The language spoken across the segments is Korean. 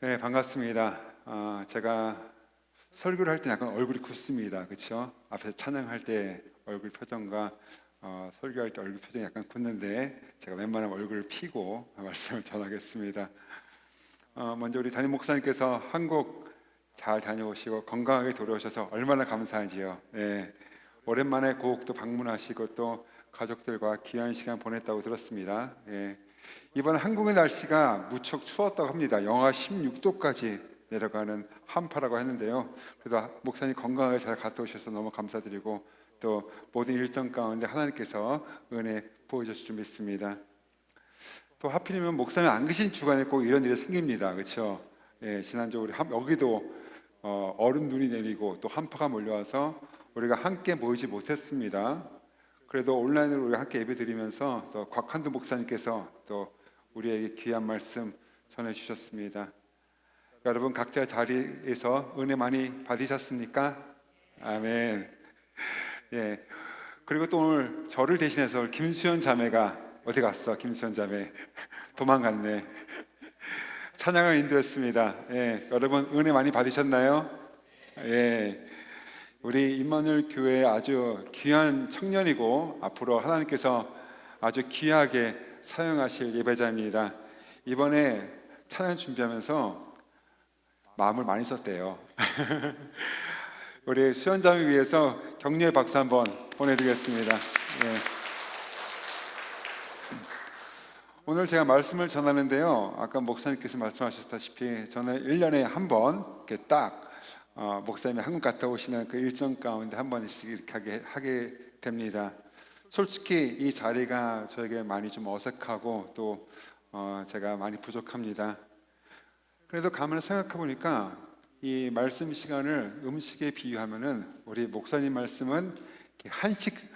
네, 반갑습니다. 제가 설교를 할 때 약간 얼굴이 굳습니다. 그렇죠? 앞에서 찬양할 때 얼굴 표정과 설교할 때 얼굴 표정이 약간 굳는데 제가 웬만하면 얼굴을 피고 말씀을 전하겠습니다. 먼저 우리 담임 목사님께서 한국 잘 다녀오시고 건강하게 돌아오셔서 얼마나 감사한지요. 네, 오랜만에 고국도 방문하시고 또 가족들과 귀한 시간 보냈다고 들었습니다. 예. 이번 한국의 날씨가 무척 추웠다고 합니다. 영하 16도까지 내려가는 한파라고 했는데요. 그래도 목사님 건강하게 잘 갔다 오셔서 너무 감사드리고 또 모든 일정 가운데 하나님께서 은혜 보여주실 줄 믿습니다. 또 하필이면 목사님 안 계신 주간에 꼭 이런 일이 생깁니다. 그렇죠? 예, 지난주 우리 여기도 얼음 눈이 내리고 또 한파가 몰려와서 우리가 함께 모이지 못했습니다. 그래도 온라인으로 우리가 함께 예배드리면서 또 곽한두 목사님께서 또 우리에게 귀한 말씀 전해주셨습니다. 여러분 각자 자리에서 은혜 많이 받으셨습니까? 아멘. 예. 그리고 또 오늘 저를 대신해서 김수현 자매가 어디 갔어? 김수현 자매 도망갔네. 찬양을 인도했습니다. 예. 여러분 은혜 많이 받으셨나요? 예. 우리 임마누엘 교회의 아주 귀한 청년이고 앞으로 하나님께서 아주 귀하게 사용하실 예배자입니다. 이번에 찬양 준비하면서 마음을 많이 썼대요. 우리 수연자를 위해서 격려의 박수 한번 보내드리겠습니다. 예. 오늘 제가 말씀을 전하는데요. 아까 목사님께서 말씀하셨다시피 저는 1년에 한 번 이렇게 딱 목사님이 한국 갔다 오시는 그 일정 가운데 한 번씩 이렇게 하게 됩니다. 솔직히 이 자리가 저에게 많이 좀 어색하고 또 제가 많이 부족합니다. 그래도 가만히 생각해 보니까 이 말씀 시간을 음식에 비유하면은 우리 목사님 말씀은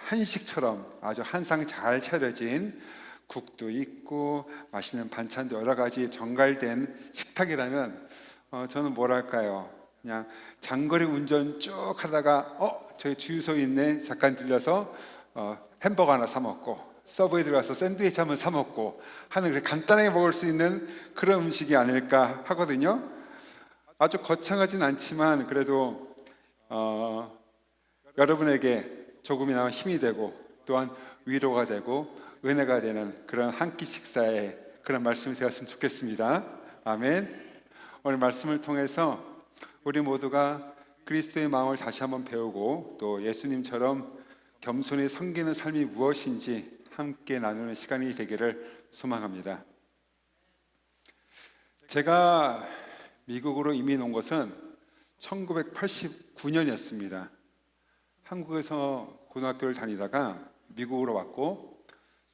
한식처럼 아주 한상 잘 차려진 국도 있고 맛있는 반찬도 여러 가지 정갈된 식탁이라면 저는 뭐랄까요? 그냥 장거리 운전 쭉 하다가 저기 주유소 있네 잠깐 들려서 햄버거 하나 사 먹고 서브웨이 들어가서 샌드위치 한번 사 먹고 하는 그렇게 간단하게 먹을 수 있는 그런 음식이 아닐까 하거든요. 아주 거창하진 않지만 그래도 여러분에게 조금이나마 힘이 되고 또한 위로가 되고 은혜가 되는 그런 한 끼 식사의 그런 말씀이 되었으면 좋겠습니다. 아멘. 오늘 말씀을 통해서 우리 모두가 그리스도의 마음을 다시 한번 배우고 또 예수님처럼 겸손히 섬기는 삶이 무엇인지 함께 나누는 시간이 되기를 소망합니다. 제가 미국으로 이민 온 것은 1989년이었습니다. 한국에서 고등학교를 다니다가 미국으로 왔고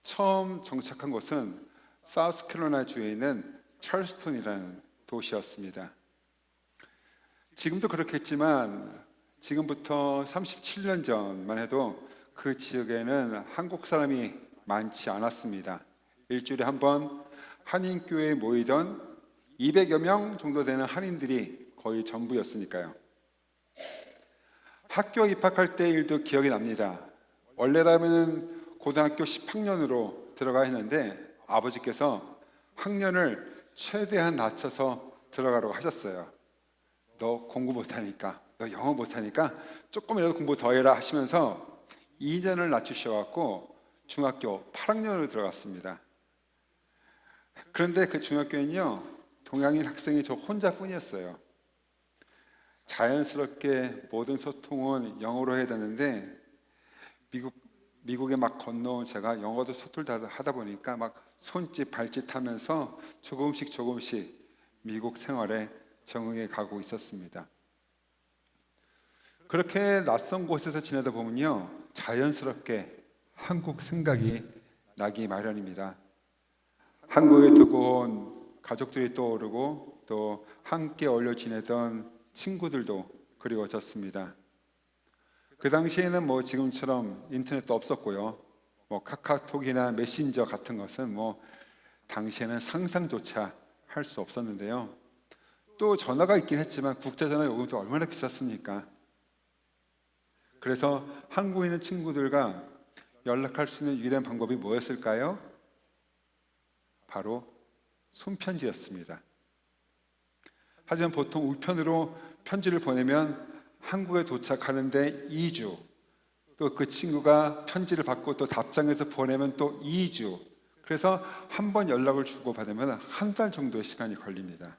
처음 정착한 곳은 사우스캐롤라이나 주에 있는 찰스턴이라는 도시였습니다. 지금도 그렇겠지만 지금부터 37년 전만 해도 그 지역에는 한국 사람이 많지 않았습니다. 일주일에 한 번 한인교회에 모이던 200여 명 정도 되는 한인들이 거의 전부였으니까요. 학교 입학할 때 일도 기억이 납니다. 원래라면 고등학교 10학년으로 들어가 했는데 아버지께서 학년을 최대한 낮춰서 들어가라고 하셨어요. 너 공부 못하니까, 너 영어 못하니까 조금이라도 공부 더 해라 하시면서 2년을 낮추셔갖고 중학교 8학년으로 들어갔습니다. 그런데 그 중학교는요 동양인 학생이 저 혼자뿐이었어요. 자연스럽게 모든 소통은 영어로 해야 되는데 미국에 막 건너온 제가 영어도 서툴다 보니까 막 손짓 발짓 하면서 조금씩 미국 생활에 적응해 가고 있었습니다. 그렇게 낯선 곳에서 지내다 보면요 자연스럽게 한국 생각이 나기 마련입니다. 한국에 두고 온 가족들이 떠오르고 또 함께 어울려 지내던 친구들도 그리워졌습니다. 그 당시에는 뭐 지금처럼 인터넷도 없었고요. 뭐 카카오톡이나 메신저 같은 것은 뭐 당시에는 상상조차 할 수 없었는데요. 또 전화가 있긴 했지만 국제전화 요금도 얼마나 비쌌습니까? 그래서 한국에 있는 친구들과 연락할 수 있는 유일한 방법이 뭐였을까요? 바로 손편지였습니다. 하지만 보통 우편으로 편지를 보내면 한국에 도착하는데 2주, 또 그 친구가 편지를 받고 또 답장해서 보내면 또 2주, 그래서 한 번 연락을 주고받으면 한 달 정도의 시간이 걸립니다.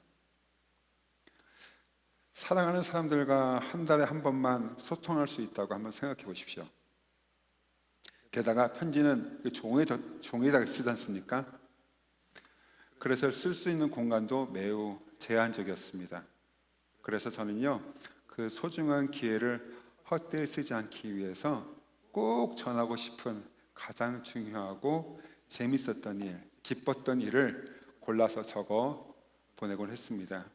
사랑하는 사람들과 한 달에 한 번만 소통할 수 있다고 한번 생각해 보십시오. 게다가 편지는 종에다가 쓰지 않습니까? 그래서 쓸 수 있는 공간도 매우 제한적이었습니다. 그래서 저는요, 그 소중한 기회를 헛되이 쓰지 않기 위해서 꼭 전하고 싶은 가장 중요하고 재밌었던 일, 기뻤던 일을 골라서 적어 보내곤 했습니다.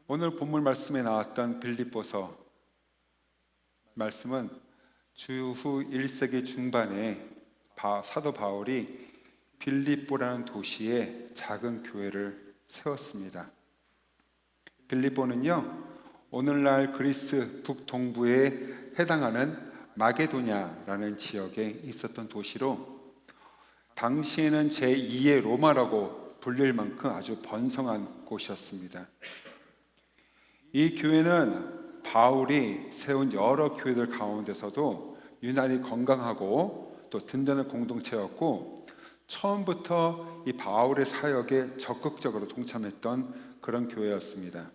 오늘 본문 말씀에 나왔던 빌립보서 말씀은 주후 1세기 중반에 사도 바울이 빌립보라는 도시에 작은 교회를 세웠습니다. 빌립보는요, 오늘날 그리스 북동부에 해당하는 마게도냐라는 지역에 있었던 도시로 당시에는 제2의 로마라고 불릴 만큼 아주 번성한 곳이었습니다. 이 교회는 바울이 세운 여러 교회들 가운데서도 유난히 건강하고 또 든든한 공동체였고, 처음부터 이 바울의 사역에 적극적으로 동참했던 그런 교회였습니다.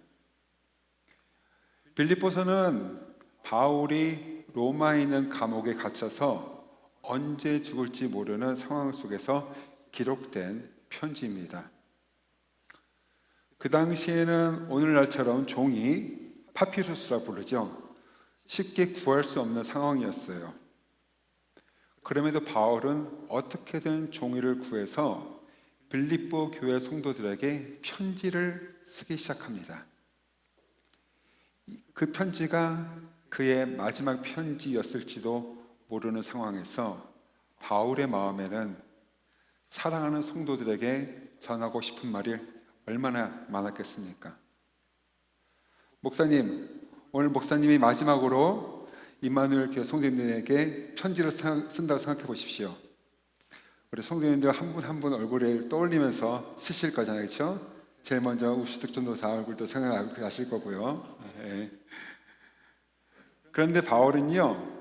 빌립보서는 바울이 로마에 있는 감옥에 갇혀서 언제 죽을지 모르는 상황 속에서 기록된 편지입니다. 그 당시에는 오늘날처럼 종이 파피루스라 부르죠. 쉽게 구할 수 없는 상황이었어요. 그럼에도 바울은 어떻게든 종이를 구해서 빌립보 교회 성도들에게 편지를 쓰기 시작합니다. 그 편지가 그의 마지막 편지였을지도 모르는 상황에서 바울의 마음에는 사랑하는 성도들에게 전하고 싶은 말이 얼마나 많았겠습니까? 목사님, 오늘 목사님이 마지막으로 임마누엘 교회 성도님들에게 편지를 쓴다고 생각해 보십시오. 우리 성도님들 한 분 한 분 얼굴을 떠올리면서 쓰실 거잖아요, 그렇죠? 제일 먼저 우시득 전도사 얼굴도 생각하실 거고요. 네. 그런데 바울은요,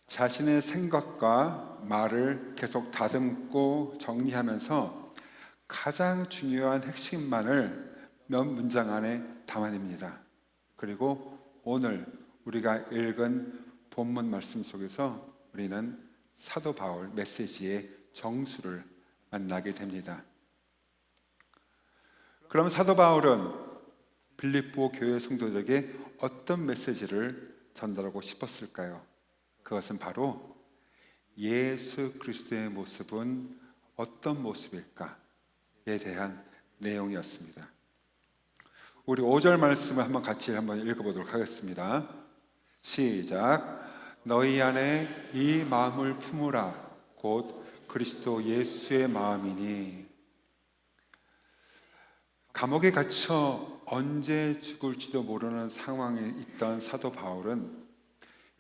자신의 생각과 말을 계속 다듬고 정리하면서 가장 중요한 핵심만을 몇 문장 안에 담아냅니다. 그리고 오늘 우리가 읽은 본문 말씀 속에서 우리는 사도 바울 메시지의 정수를 만나게 됩니다. 그럼 사도 바울은 빌립보 교회 성도들에게 어떤 메시지를 전달하고 싶었을까요? 그것은 바로 예수 그리스도의 모습은 어떤 모습일까에 대한 내용이었습니다. 우리 5절 말씀을 같이 읽어보도록 하겠습니다. 시작. 너희 안에 이 마음을 품으라. 곧 그리스도 예수의 마음이니. 감옥에 갇혀 언제 죽을지도 모르는 상황에 있던 사도 바울은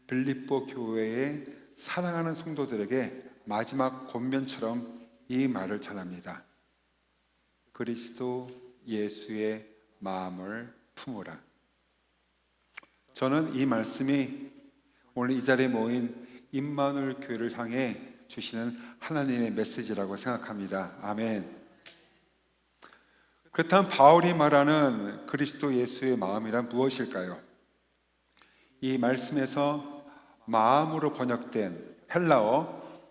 빌립보 교회의 사랑하는 성도들에게 마지막 권면처럼 이 말을 전합니다. 그리스도 예수의 마음을 품으라. 저는 이 말씀이 오늘 이 자리에 모인 임마누엘 교회를 향해 주시는 하나님의 메시지라고 생각합니다. 아멘. 그렇다면 바울이 말하는 그리스도 예수의 마음이란 무엇일까요? 이 말씀에서 마음으로 번역된 헬라어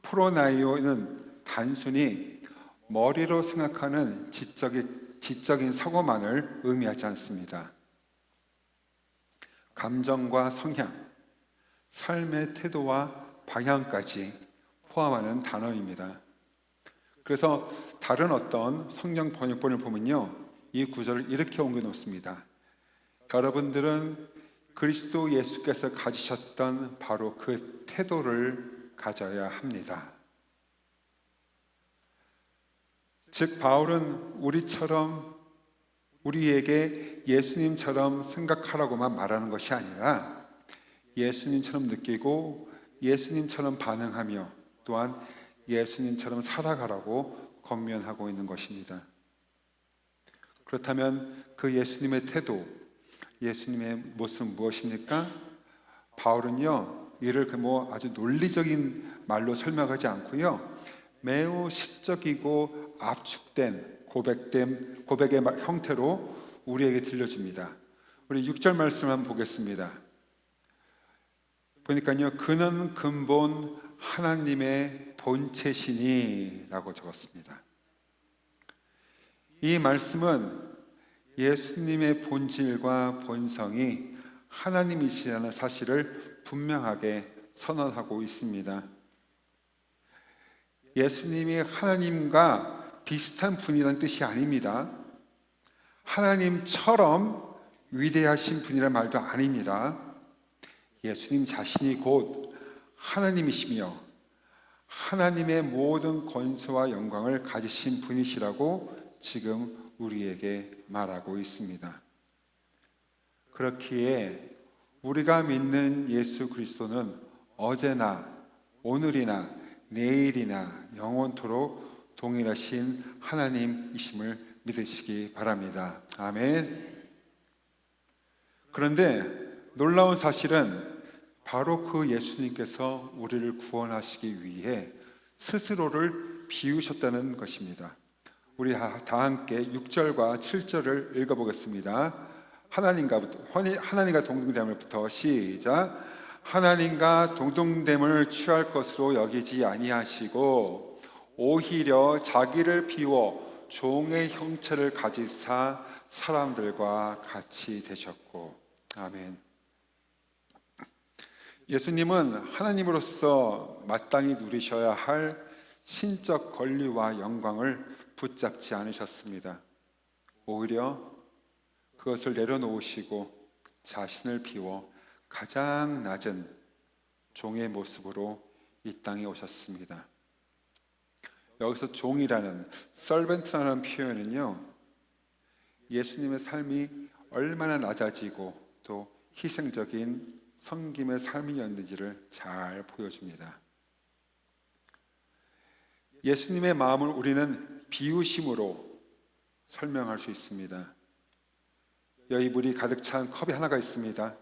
프로나이오는 단순히 머리로 생각하는 지적인 사고만을 의미하지 않습니다. 감정과 성향, 삶의 태도와 방향까지 포함하는 단어입니다. 그래서 다른 어떤 성경 번역본을 보면요, 이 구절을 이렇게 옮겨 놓습니다. 여러분들은 그리스도 예수께서 가지셨던 바로 그 태도를 가져야 합니다. 즉 바울은 우리에게 예수님처럼 생각하라고만 말하는 것이 아니라 예수님처럼 느끼고 예수님처럼 반응하며 또한 예수님처럼 살아가라고 권면하고 있는 것입니다. 그렇다면 그 예수님의 태도, 예수님의 모습은 무엇입니까? 바울은요, 이를 아주 논리적인 말로 설명하지 않고요, 매우 시적이고 압축된 고백의 형태로 우리에게 들려줍니다. 우리 6절 말씀 한번 보겠습니다. 보니까요, 그는 근본 하나님의 본체시니 라고 적었습니다. 이 말씀은 예수님의 본질과 본성이 하나님이시라는 사실을 분명하게 선언하고 있습니다. 예수님이 하나님과 비슷한 분이라는 뜻이 아닙니다. 하나님처럼 위대하신 분이라는 말도 아닙니다. 예수님 자신이 곧 하나님이시며 하나님의 모든 권세와 영광을 가지신 분이시라고 지금 우리에게 말하고 있습니다. 그렇기에 우리가 믿는 예수 그리스도는 어제나 오늘이나 내일이나 영원토록 동일하신 하나님이심을 믿으시기 바랍니다. 아멘. 그런데 놀라운 사실은 바로 그 예수님께서 우리를 구원하시기 위해 스스로를 비우셨다는 것입니다. 우리 다 함께 6절과 7절을 읽어보겠습니다. 하나님과 동등됨을부터 시작. 하나님과 동등됨을 취할 것으로 여기지 아니하시고 오히려 자기를 비워 종의 형체를 가지사 사람들과 같이 되셨고. 아멘. 예수님은 하나님으로서 마땅히 누리셔야 할 신적 권리와 영광을 붙잡지 않으셨습니다. 오히려 그것을 내려놓으시고 자신을 비워 가장 낮은 종의 모습으로 이 땅에 오셨습니다. 여기서 종이라는 servant라는 표현은요, 예수님의 삶이 얼마나 낮아지고 또 희생적인 섬김의 삶이었는지를 잘 보여줍니다. 예수님의 마음을 우리는 비우심으로 설명할 수 있습니다. 여의물이 가득 찬 컵이 하나가 있습니다.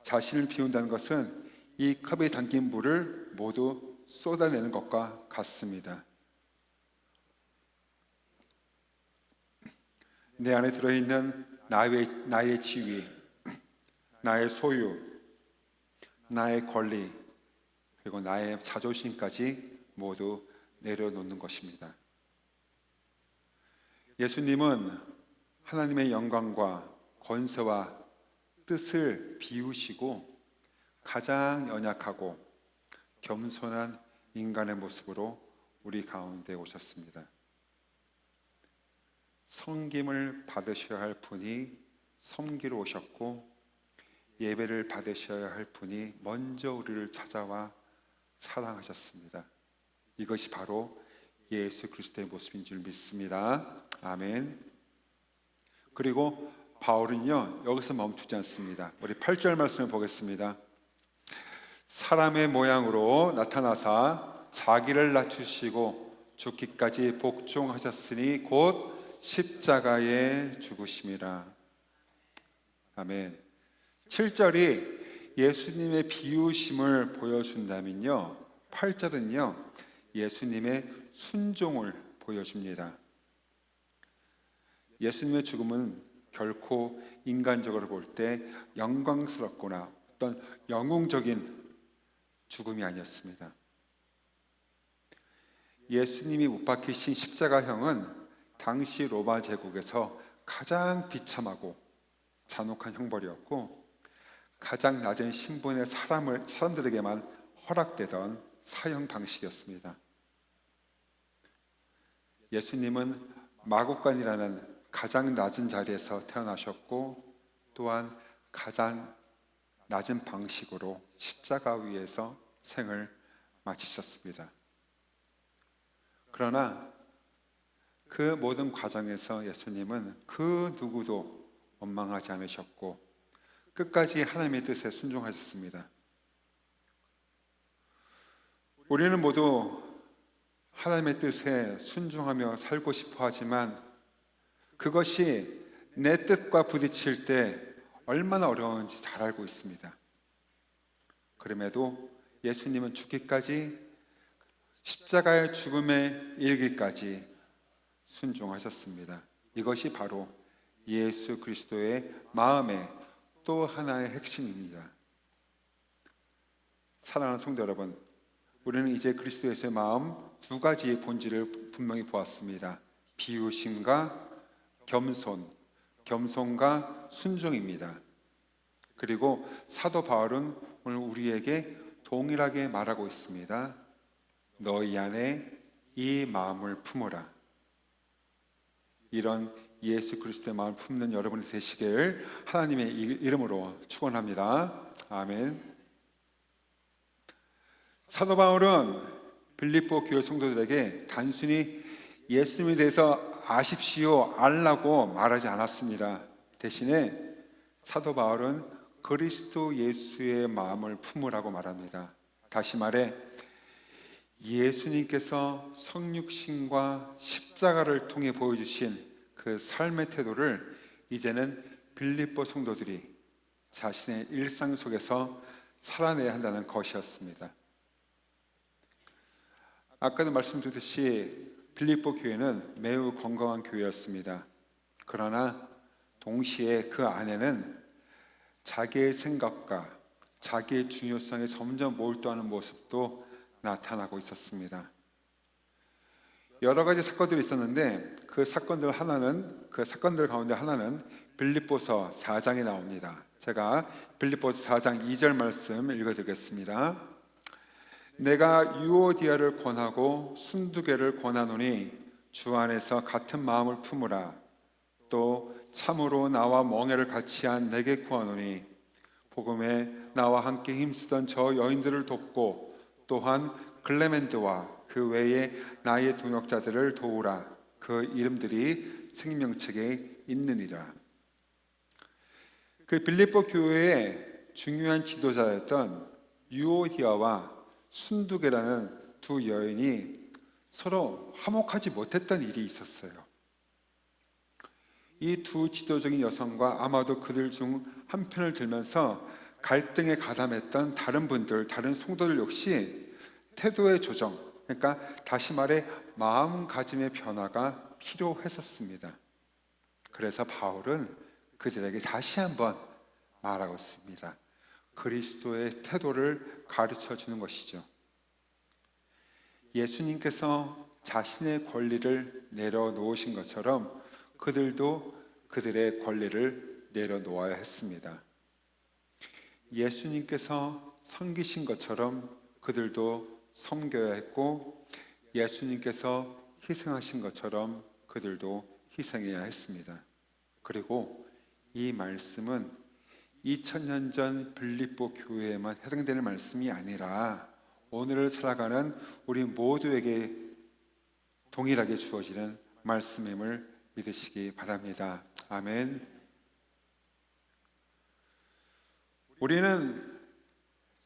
자신을 비운다는 것은 이 컵에 담긴 물을 모두 쏟아내는 것과 같습니다. 내 안에 들어있는 나의 지위, 나의 소유, 나의 권리, 그리고 나의 자존심까지 모두 내려놓는 것입니다. 예수님은 하나님의 영광과 권세와 뜻을 비우시고 가장 연약하고 겸손한 인간의 모습으로 우리 가운데 오셨습니다. 섬김을 받으셔야 할 분이 섬기러 오셨고 예배를 받으셔야 할 분이 먼저 우리를 찾아와 사랑하셨습니다. 이것이 바로 예수 그리스도의 모습인 줄 믿습니다. 아멘. 그리고 바울은요, 여기서 멈추지 않습니다. 우리 8절 말씀을 보겠습니다. 사람의 모양으로 나타나사 자기를 낮추시고 죽기까지 복종하셨으니 곧 십자가에 죽으심이라. 아멘. 7절이 예수님의 비우심을 보여준다면요, 8절은요 예수님의 순종을 보여줍니다. 예수님의 죽음은 결코 인간적으로 볼 때 영광스럽거나 어떤 영웅적인 죽음이 아니었습니다. 예수님이 못 박히신 십자가형은 당시 로마 제국에서 가장 비참하고 잔혹한 형벌이었고 가장 낮은 신분의 사람들에게만 허락되던 사형 방식이었습니다. 예수님은 마구간이라는 가장 낮은 자리에서 태어나셨고 또한 가장 낮은 방식으로 십자가 위에서 생을 마치셨습니다. 그러나 그 모든 과정에서 예수님은 그 누구도 원망하지 않으셨고 끝까지 하나님의 뜻에 순종하셨습니다. 우리는 모두 하나님의 뜻에 순종하며 살고 싶어 하지만 그것이 내 뜻과 부딪힐 때 얼마나 어려운지 잘 알고 있습니다. 그럼에도 예수님은 죽기까지, 십자가의 죽음에 이르기까지 순종하셨습니다. 이것이 바로 예수 그리스도의 마음의 또 하나의 핵심입니다. 사랑하는 성도 여러분, 우리는 이제 그리스도 예수의 마음 두 가지의 본질을 분명히 보았습니다. 비우심과 겸손, 겸손과 순종입니다. 그리고 사도 바울은 오늘 우리에게 동일하게 말하고 있습니다. 너희 안에 이 마음을 품어라. 이런 예수 그리스도의 마음을 품는 여러분이 되시길 하나님의 이름으로 축원합니다. 아멘. 사도 바울은 빌립보 교회 성도들에게 단순히 예수님에 대해서 아십시오, 알라고 말하지 않았습니다. 대신에 사도 바울은 그리스도 예수의 마음을 품으라고 말합니다. 다시 말해 예수님께서 성육신과 십자가를 통해 보여주신 그 삶의 태도를 이제는 빌립보 성도들이 자신의 일상 속에서 살아내야 한다는 것이었습니다. 아까도 말씀드렸듯이 빌립보 교회는 매우 건강한 교회였습니다. 그러나 동시에 그 안에는 자기의 생각과 자기의 중요성에 점점 몰두하는 모습도 나타나고 있었습니다. 여러 가지 사건들이 있었는데 그 사건들 가운데 하나는 빌립보서 4장에 나옵니다. 제가 빌립보서 4장 2절 말씀 읽어드리겠습니다. 내가 유오디아를 권하고 순두개를 권하노니 주 안에서 같은 마음을 품으라. 또 참으로 나와 멍에를 같이 한 내게 구하노니 복음에 나와 함께 힘쓰던 저 여인들을 돕고 또한 클레멘드와 그 외에 나의 동역자들을 도우라. 그 이름들이 생명책에 있느니라. 그 빌립보 교회의 중요한 지도자였던 유오디아와 순두개라는 두 여인이 서로 화목하지 못했던 일이 있었어요. 이 두 지도적인 여성과 아마도 그들 중 한 편을 들면서 갈등에 가담했던 다른 분들, 다른 성도들 역시 태도의 조정, 그러니까 다시 말해 마음가짐의 변화가 필요했었습니다. 그래서 바울은 그들에게 다시 한번 말하고 있습니다. 그리스도의 태도를 가르쳐 주는 것이죠. 예수님께서 자신의 권리를 내려놓으신 것처럼 그들도 그들의 권리를 내려놓아야 했습니다. 예수님께서 섬기신 것처럼 그들도 섬겨야 했고 예수님께서 희생하신 것처럼 그들도 희생해야 했습니다. 그리고 이 말씀은 2000년 전 빌립보 교회에만 해당되는 말씀이 아니라 오늘을 살아가는 우리 모두에게 동일하게 주어지는 말씀임을 믿으시기 바랍니다. 아멘. 우리는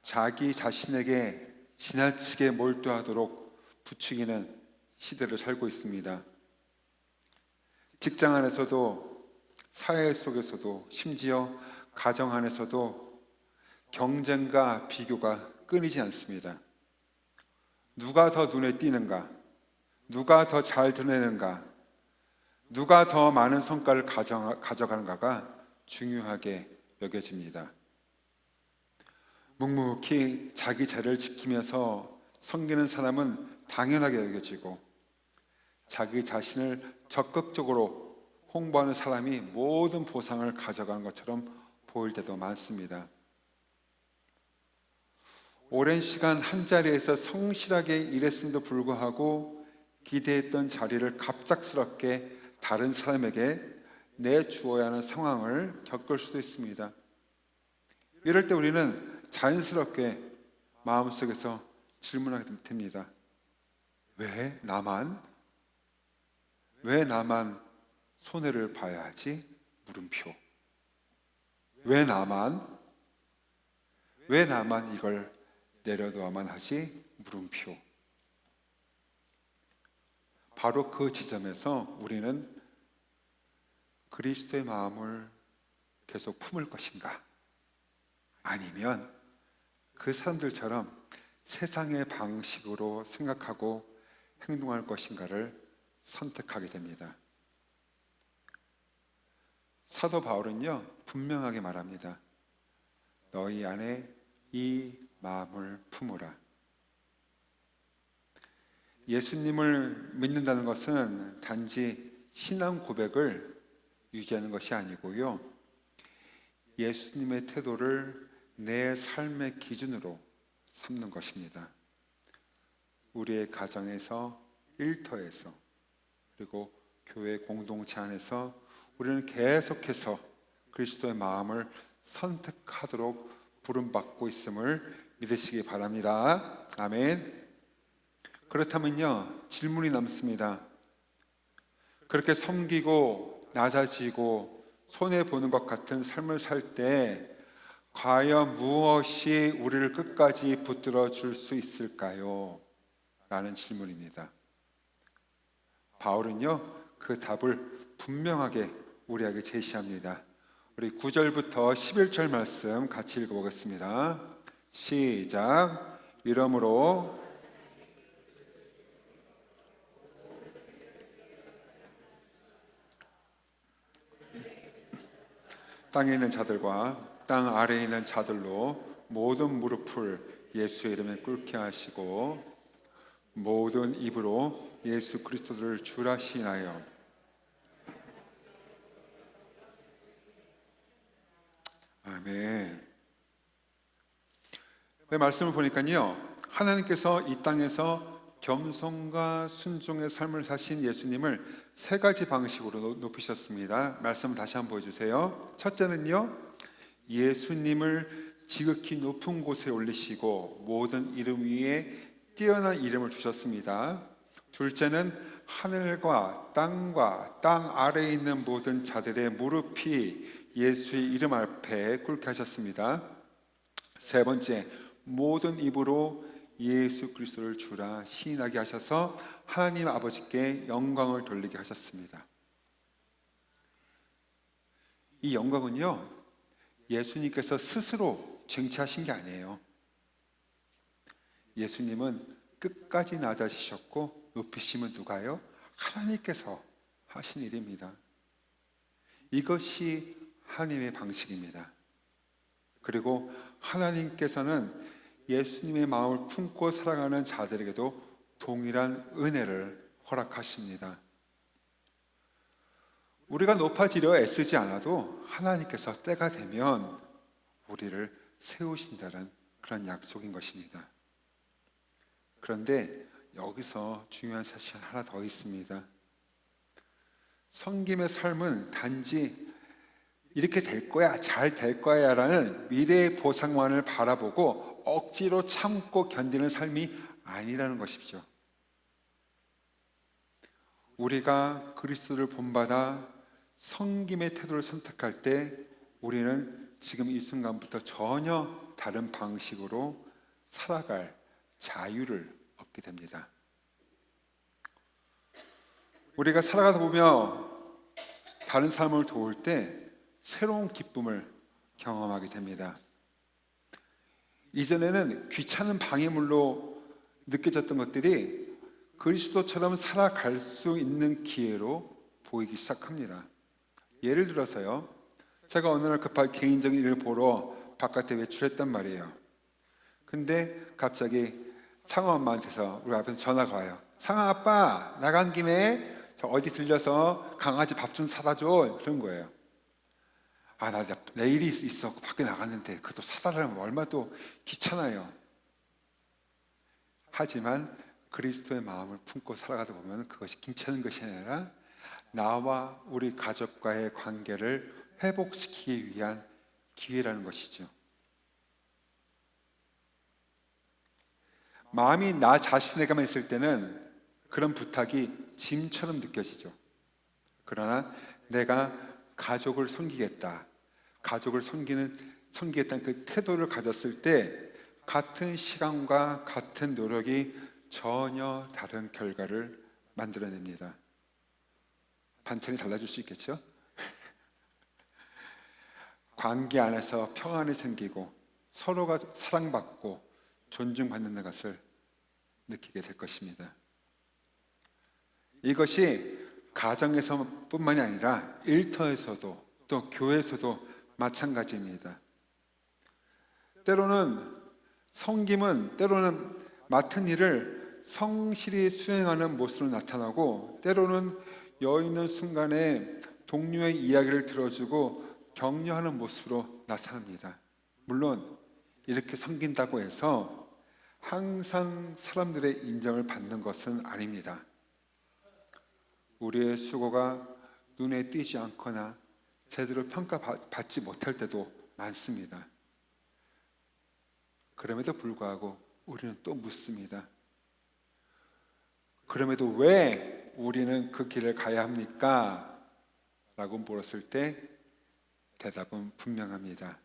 자기 자신에게 지나치게 몰두하도록 부추기는 시대를 살고 있습니다. 직장 안에서도 사회 속에서도 심지어 가정 안에서도 경쟁과 비교가 끊이지 않습니다. 누가 더 눈에 띄는가? 누가 더 잘 드러내는가? 누가 더 많은 성과를 가져가는가가 중요하게 여겨집니다. 묵묵히 자기 자리를 지키면서 섬기는 사람은 당연하게 여겨지고 자기 자신을 적극적으로 홍보하는 사람이 모든 보상을 가져가는 것처럼 보일 때도 많습니다. 오랜 시간 한 자리에서 성실하게 일했음에도 불구하고 기대했던 자리를 갑작스럽게 다른 사람에게 내주어야 하는 상황을 겪을 수도 있습니다. 이럴 때 우리는 자연스럽게 마음속에서 질문하게 됩니다. 왜 나만 손해를 봐야 하지? 물음표. 왜 나만 이걸 내려놓아만 하지? 물음표. 바로 그 지점에서 우리는 그리스도의 마음을 계속 품을 것인가, 아니면 그 사람들처럼 세상의 방식으로 생각하고 행동할 것인가를 선택하게 됩니다. 사도 바울은요, 분명하게 말합니다. 너희 안에 이 마음을 품으라. 예수님을 믿는다는 것은 단지 신앙 고백을 유지하는 것이 아니고요, 예수님의 태도를 내 삶의 기준으로 삼는 것입니다. 우리의 가정에서, 일터에서, 그리고 교회 공동체 안에서 우리는 계속해서 그리스도의 마음을 선택하도록 부름받고 있음을 믿으시기 바랍니다. 아멘. 그렇다면요, 질문이 남습니다. 그렇게 섬기고 낮아지고 손해보는 것 같은 삶을 살 때 과연 무엇이 우리를 끝까지 붙들어 줄 수 있을까요? 라는 질문입니다. 바울은요, 그 답을 분명하게 우리에게 제시합니다. 우리 9절부터 11절 말씀 같이 읽어보겠습니다. 시작. 이러므로 땅에 있는 자들과 땅 아래에 있는 자들로 모든 무릎을 예수의 이름에 꿇게 하시고 모든 입으로 예수 그리스도를 주라 시인하여. 아멘. 말씀을 보니까요, 하나님께서 이 땅에서 겸손과 순종의 삶을 사신 예수님을 세 가지 방식으로 높이셨습니다. 말씀 다시 한번 보여주세요. 첫째는요, 예수님을 지극히 높은 곳에 올리시고 모든 이름 위에 뛰어난 이름을 주셨습니다. 둘째는 하늘과 땅 아래에 있는 모든 자들의 무릎이 예수의 이름 앞에 꿇게 하셨습니다. 세 번째, 모든 입으로 예수 그리스도를 주라 시인하게 하셔서 하나님 아버지께 영광을 돌리게 하셨습니다. 이 영광은요, 예수님께서 스스로 쟁취하신 게 아니에요. 예수님은 끝까지 낮아지셨고 높이심은 누가요? 하나님께서 하신 일입니다. 이것이 하나님의 방식입니다. 그리고 하나님께서는 예수님의 마음을 품고 살아가는 자들에게도 동일한 은혜를 허락하십니다. 우리가 높아지려 애쓰지 않아도 하나님께서 때가 되면 우리를 세우신다는 그런 약속인 것입니다. 그런데 여기서 중요한 사실이 하나 더 있습니다. 섬김의 삶은 단지 이렇게 될 거야, 잘 될 거야 라는 미래의 보상만을 바라보고 억지로 참고 견디는 삶이 아니라는 것이죠. 우리가 그리스도를 본받아 섬김의 태도를 선택할 때 우리는 지금 이 순간부터 전혀 다른 방식으로 살아갈 자유를 얻게 됩니다. 우리가 살아가다 보며 다른 사람을 도울 때 새로운 기쁨을 경험하게 됩니다. 이전에는 귀찮은 방해물로 느껴졌던 것들이 그리스도처럼 살아갈 수 있는 기회로 보이기 시작합니다. 예를 들어서요, 제가 어느 날 급하게 개인적인 일을 보러 바깥에 외출했단 말이에요. 근데 갑자기 상어 엄마한테서 우리 앞에서 전화가 와요. 상어 아빠, 나간 김에 저 어디 들려서 강아지 밥 좀 사다 줘. 그런 거예요. 아, 나 내일이 있어 밖에 나갔는데 그것도 사달라면 얼마나 또 귀찮아요. 하지만 그리스도의 마음을 품고 살아가다 보면 그것이 귀찮은 것이 아니라 나와 우리 가족과의 관계를 회복시키기 위한 기회라는 것이죠. 마음이 나 자신에게만 있을 때는 그런 부탁이 짐처럼 느껴지죠. 그러나 내가 가족을 섬기겠다, 가족을 섬기겠다는 그 태도를 가졌을 때 같은 시간과 같은 노력이 전혀 다른 결과를 만들어냅니다. 반찬이 달라질 수 있겠죠? 관계 안에서 평안이 생기고 서로가 사랑받고 존중받는 것을 느끼게 될 것입니다. 이것이 가정에서뿐만이 아니라 일터에서도 또 교회에서도 마찬가지입니다. 때로는 섬김은 때로는 맡은 일을 성실히 수행하는 모습으로 나타나고, 때로는 여있는 순간에 동료의 이야기를 들어주고 격려하는 모습으로 나타납니다. 물론 이렇게 섬긴다고 해서 항상 사람들의 인정을 받는 것은 아닙니다. 우리의 수고가 눈에 띄지 않거나 제대로 평가받지 못할 때도 많습니다. 그럼에도 불구하고 우리는 또 묻습니다. 그럼에도 왜 우리는 그 길을 가야 합니까? 라고 물었을 때 대답은 분명합니다.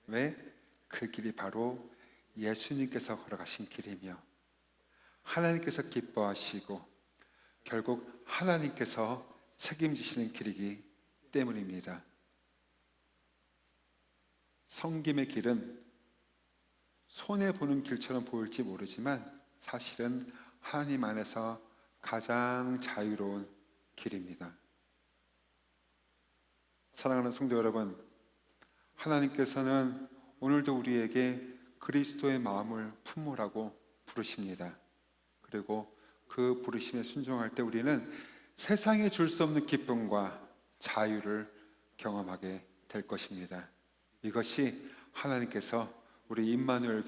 왜? 그 길이 바로 예수님께서 걸어가신 길이며 하나님께서 기뻐하시고 결국 하나님께서 책임지시는 길이기 때문입니다. 섬김의 길은 손해보는 길처럼 보일지 모르지만 사실은 하나님 안에서 가장 자유로운 길입니다. 사랑하는 성도 여러분, 하나님께서는 오늘도 우리에게 그리스도의 마음을 품으라고 부르십니다. 그리고 그 부르심에 순종할 때 우리는 세상에 줄 수 없는 기쁨과 자유를 경험하게 될 것입니다. 이것이 하나님께서 우리 임마누엘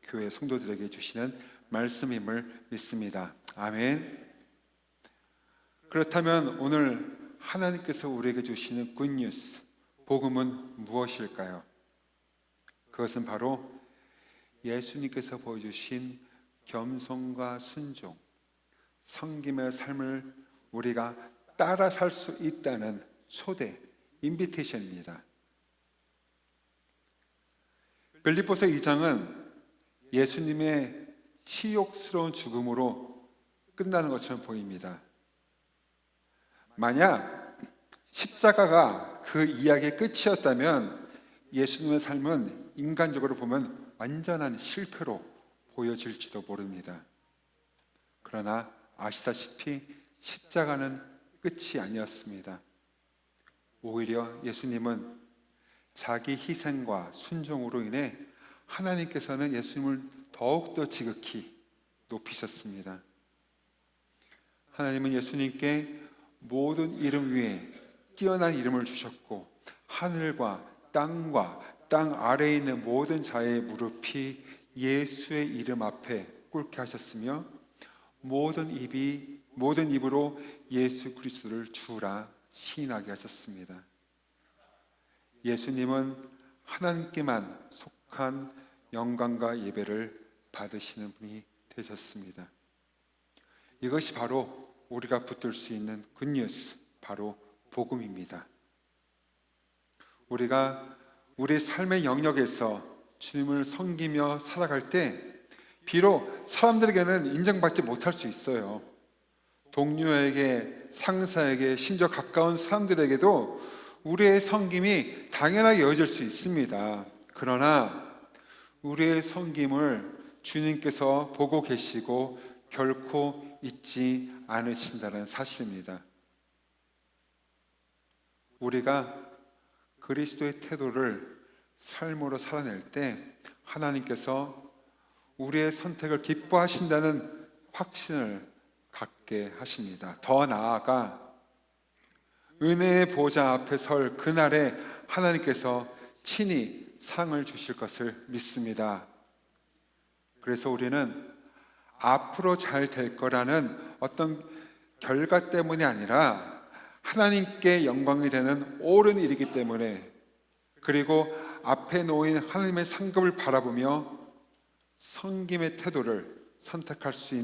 교회 성도들에게 주시는 말씀임을 믿습니다. 아멘. 그렇다면 오늘 하나님께서 우리에게 주시는 굿뉴스, 복음은 무엇일까요? 그것은 바로 예수님께서 보여주신 겸손과 순종, 섬김의 삶을 우리가 따라 살 수 있다는 초대, 인비테이션입니다. 빌립보서 2장은 예수님의 치욕스러운 죽음으로 끝나는 것처럼 보입니다. 만약 십자가가 그 이야기의 끝이었다면 예수님의 삶은 인간적으로 보면 완전한 실패로 보여질지도 모릅니다. 그러나 아시다시피 십자가는 끝이 아니었습니다. 오히려 예수님은 자기 희생과 순종으로 인해 하나님께서는 예수님을 더욱더 지극히 높이셨습니다. 하나님은 예수님께 모든 이름 위에 뛰어난 이름을 주셨고 하늘과 땅과 땅 아래에 있는 모든 자의 무릎이 예수의 이름 앞에 꿇게 하셨으며 모든 입으로 예수 그리스도를 주라 시인하게 하셨습니다. 예수님은 하나님께만 속한 영광과 예배를 받으시는 분이 되셨습니다. 이것이 바로 우리가 붙들 수 있는 굿뉴스, 바로 복음입니다. 우리가 우리 삶의 영역에서 주님을 섬기며 살아갈 때 비록 사람들에게는 인정받지 못할 수 있어요. 동료에게, 상사에게, 심지어 가까운 사람들에게도 우리의 섬김이 당연하게 여겨질 수 있습니다. 그러나 우리의 섬김을 주님께서 보고 계시고 결코 잊지 않으신다는 사실입니다. 우리가 그리스도의 태도를 삶으로 살아낼 때 하나님께서 우리의 선택을 기뻐하신다는 확신을 갖게 하십니다. 더 나아가 은혜의 보좌 앞에 설 그날에 하나님께서 친히 상을 주실 것을 믿습니다. 그래서 우리는 앞으로 잘 될 거라는 어떤 결과 때문이 아니라 하나님께 영광이 되는 옳은 일이기 때문에, 그리고 앞에 놓인 하나님의 상급을 바라보며 섬김의 태도를 선택할 수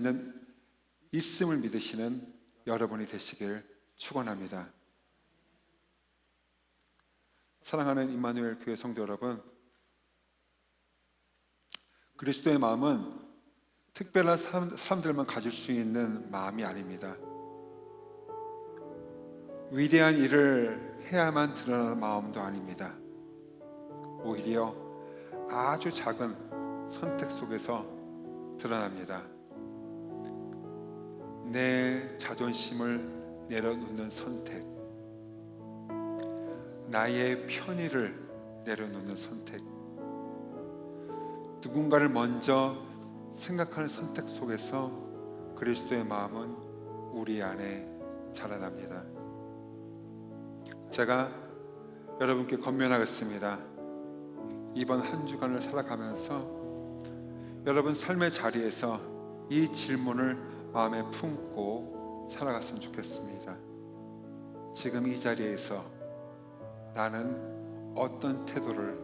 있음을 믿으시는 여러분이 되시길 축원합니다. 사랑하는 임마누엘 교회 성도 여러분, 그리스도의 마음은 특별한 사람들만 가질 수 있는 마음이 아닙니다. 위대한 일을 해야만 드러나는 마음도 아닙니다. 오히려 아주 작은 선택 속에서 드러납니다. 내 자존심을 내려놓는 선택, 나의 편의를 내려놓는 선택, 누군가를 먼저 생각하는 선택 속에서 그리스도의 마음은 우리 안에 자라납니다. 제가 여러분께 권면하겠습니다. 이번 한 주간을 살아가면서 여러분 삶의 자리에서 이 질문을 마음에 품고 살아갔으면 좋겠습니다. 지금 이 자리에서 나는 어떤 태도를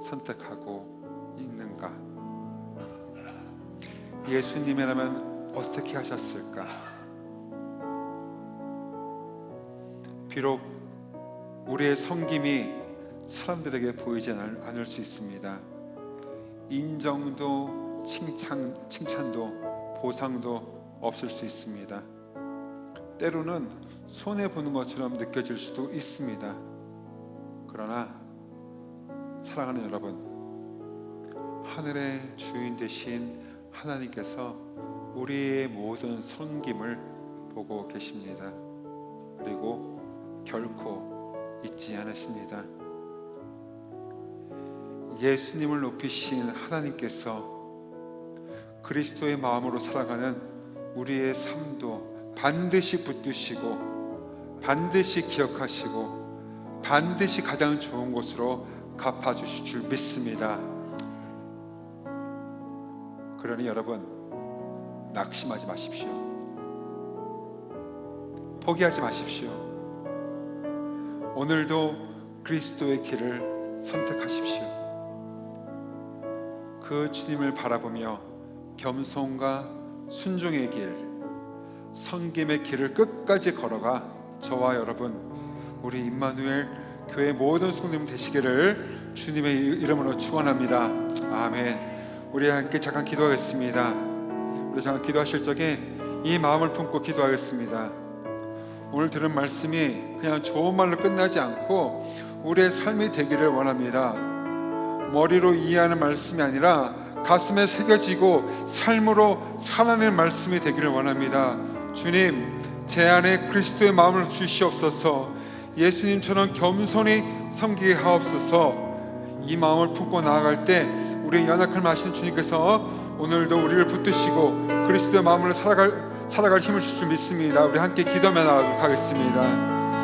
선택하고 있는가? 예수님이라면 어떻게 하셨을까? 비록 우리의 섬김이 사람들에게 보이지 않을 수 있습니다. 인정도 칭찬도 보상도 없을 수 있습니다. 때로는 손해보는 것처럼 느껴질 수도 있습니다. 그러나 사랑하는 여러분, 하늘의 주인 되신 하나님께서 우리의 모든 섬김을 보고 계십니다. 그리고 결코 잊지 않으십니다. 예수님을 높이신 하나님께서 그리스도의 마음으로 살아가는 우리의 삶도 반드시 붙드시고 반드시 기억하시고 반드시 가장 좋은 곳으로 갚아주실 줄 믿습니다. 그러니 여러분, 낙심하지 마십시오. 포기하지 마십시오. 오늘도 그리스도의 길을 선택하십시오. 그 주님을 바라보며 겸손과 순종의 길, 섬김의 길을 끝까지 걸어가 저와 여러분, 우리 임마누엘 교회 모든 성도님 되시기를 주님의 이름으로 축원합니다. 아멘. 우리 함께 잠깐 기도하겠습니다. 우리 잠깐 기도하실 적에 이 마음을 품고 기도하겠습니다. 오늘 들은 말씀이 그냥 좋은 말로 끝나지 않고 우리의 삶이 되기를 원합니다. 머리로 이해하는 말씀이 아니라 가슴에 새겨지고 삶으로 살아내는 말씀이 되기를 원합니다. 주님, 제 안에 그리스도의 마음을 주시옵소서. 예수님처럼 겸손히 섬기게 하옵소서. 이 마음을 품고 나아갈 때 우리 연약함을 아시는 주님께서 오늘도 우리를 붙드시고 그리스도의 마음으로 살아갈 힘을 주실 줄 믿습니다. 우리 함께 기도하며 나아가겠습니다.